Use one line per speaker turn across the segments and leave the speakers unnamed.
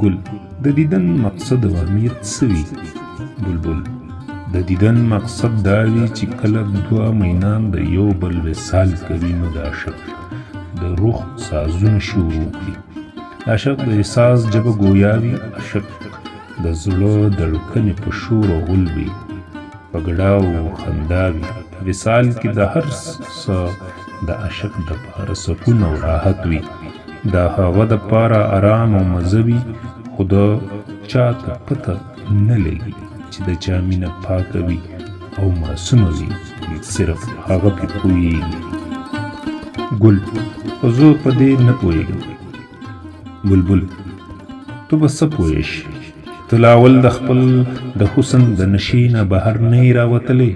ګل د دیدن مقصد او اهمیت څه وي؟ بلبل د دیدن مقصد دا وي چې کله دوه مینان د یو بل وصال کوي نو د عاشق د روح سازونه شروع کړي. د عاشق د احساس ژبه ګویا وي، عاشق د زړه دړکنې په شور او غل وي، په ګډا او خندا وي. په وصال کې د هر څه د عاشق دپاره سکون او راحت وي، د هغه دپاره آرام او مزه وي، خو د چا ته پته نه لګي چې د چا مینه پاکه وي او معصومه وي، صرف هغه پرې پوهېږي. ګل خو زه په دې نه پوهېږم. بلبل تو به څه پوهېږې؟ ته لا اول د خپل د حسن د نشې نه بهر نه یې راوتلی.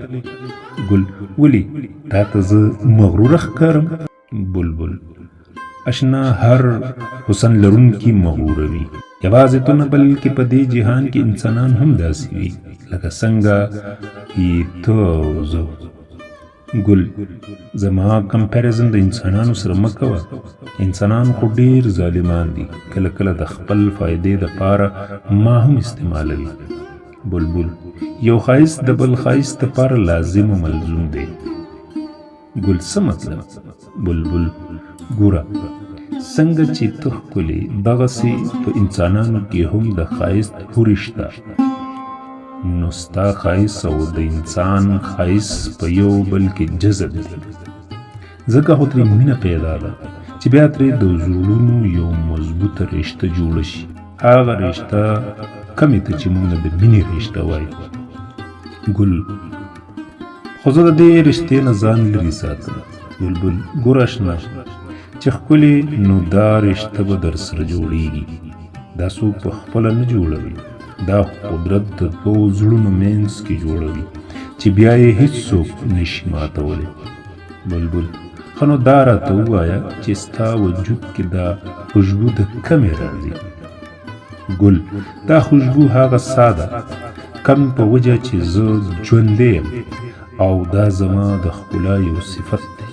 ګل ولې تا ته زه مغروره ښکارم؟ بلبل اشنا هر حسن لرونکي مغروره وي، یوازې تو نه بلکې په دې جهان کې انسانان هم داسې وي لکه څنګه یې ته او زه. ګل زما کمپیریزن د انسانانو سره مه کوه، انسانان خو ډېر ظالمان دي، کله کله د خپل فایدې دپاره ما هم استعمالوي. بلبل یو ښایست د بل ښایست دپاره لازم و ملزوم دی. ګل څه مطلب؟ بلبل ګوره څنګه چې ته ښکلې دغسې په انسانانو کې هم د ښایست هورې شته، نو ستا ښایست او د انسان ښایست په یو بل کې جذب دی، ځکه خو ترې مینه پیدا ده چې بیا ترې د زړونو یو مضبوطه رشته جوړه شي. هغه رشته کمې ته چې موږ د مینې رشته وایو. ګل خو زه د دې رشتې نه ځان لرې ساتم. بلبل ګوره اشنا چې ښکلې نو دا رشته به در سره جوړېږي، دا څوک په خپله نه جوړوي، دا قدرت د دوو زړونو منځ کې جوړوي چې بیا یې هیڅوک نشي ماتولی. بلبل ښه نو دا راته ووایه چې ستا وجود کې دا خوشبو د کمې راځي؟ ګل دا خوشبو هغه سا ده کم په وجه چې زه ژوندی یم او دا زما د ښکلا یو صفت دی،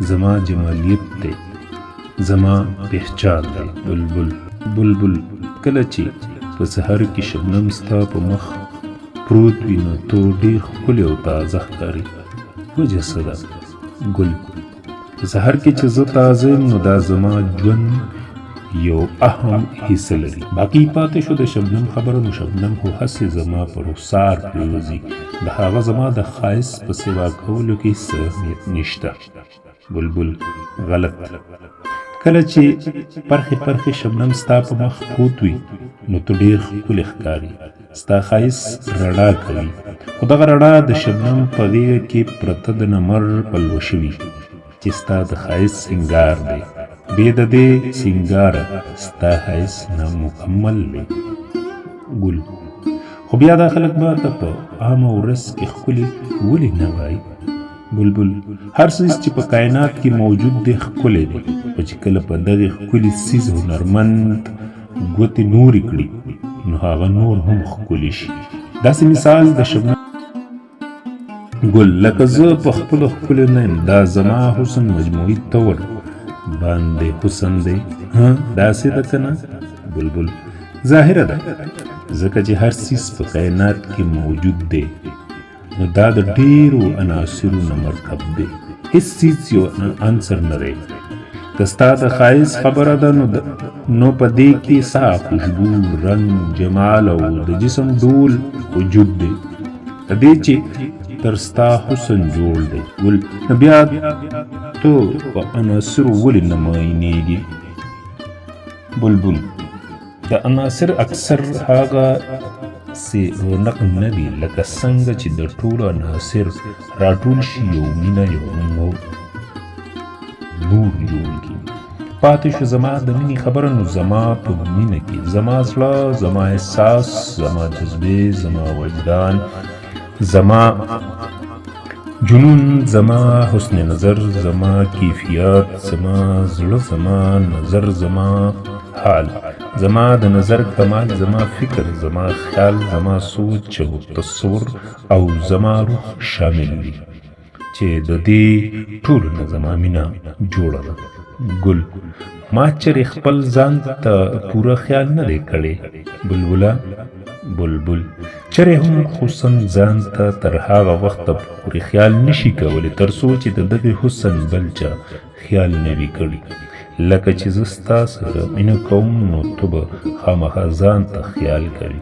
زما جمالیت دی، زما پهچان دی. بلبل بلبل کله چې په سحر کې شبنم ستا په مخ پروت وي نو تو ډېر ښکلی او تازه ښکاري. وجه څه ده؟ ګل په سحر کې چې زه تازه یم نو دا زما ژوند یو اهم حصه لري. باقي پاتې شو د شبنم خبره، نو شبنم خو هسې زما په رخسار پرېوځي، د هغه زما د ښایست په سوا کولو کې څه اهمیت نشته. بلبل غلط. کله چې پرخې پرخې شبنم ستا په مخ پروت وي نو ته ډېر ښکلی ښکاري، ستا ښایست رڼا کوي، خو دغه رڼا د شبنم په غېږه کې پرته د نمر پلوشه وي چې ستا د ښایست سینګار دی. بې د دې سینګاره ستا ښایست نامکمل دی. ګل خو بیا دا خلک ما ته په عامه ورځ کې ښکلي ولې نه وایي؟ بلبل هر څیز چې په کائنات کې موجود دی ښکلی دی، خو چې کله په دغې ښکلي څیز هنرمند ګوتې نورې کړي نو هغه نور هم ښکلی شي. داسې مثال د شبنم. ګل لکه زه په خپلو ښکلو نه یم، دا زما حسن مجموعي طور باندې حسن دی. داسې ده که نه؟ بلبل ظاهره ده، ځکه چې هر څیز په کائنات کې موجود دی نو دا د ډېرو عناصرو نه مرکب دی، هیڅ څیز یو عنصر نه دی. که ستا د ښایست خبره ده نو په دې کې سا، خوشبو، رنګ، جمال او د جسم ډول وجود دی د دې چې تر ستا حسن جوړ دی. ګل نو بیا تو په عناصرو ولې نه معاینېږي؟ بلبل د عناصر اکثر هغه سي رونق نه وي لکه څنګه چې د ټولو عناصر راټول شي یو مینه یو نور جوړ کړي. پاتې شو زما د مینې خبره، نو زما په مینه کې زما زړه، زما احساس، زما جذبې، زما وجدان، زما جنون، زما حسن نظر، زما کیفیت، زما زړه، زما نظر، زما حال، زما د نظر کمال، زما فکر، زما خیال، زما سوچ او تصور او زما روح شامل وي چې د دې ټولو نه زما مینه جوړه ده. ګل: ما چرې خپل ځان ته پوره خیال نه دی کړی. بلبله: بلبل: چرې هم حسن ځان ته تر هغه وخته پورې خیال نشي کولی تر څو چې د دغه حسن بل چا خیال نه وي کړی. لکه چې زه ستا سره مینه کوم نو ته به خامخا ځان ته خیال کوي.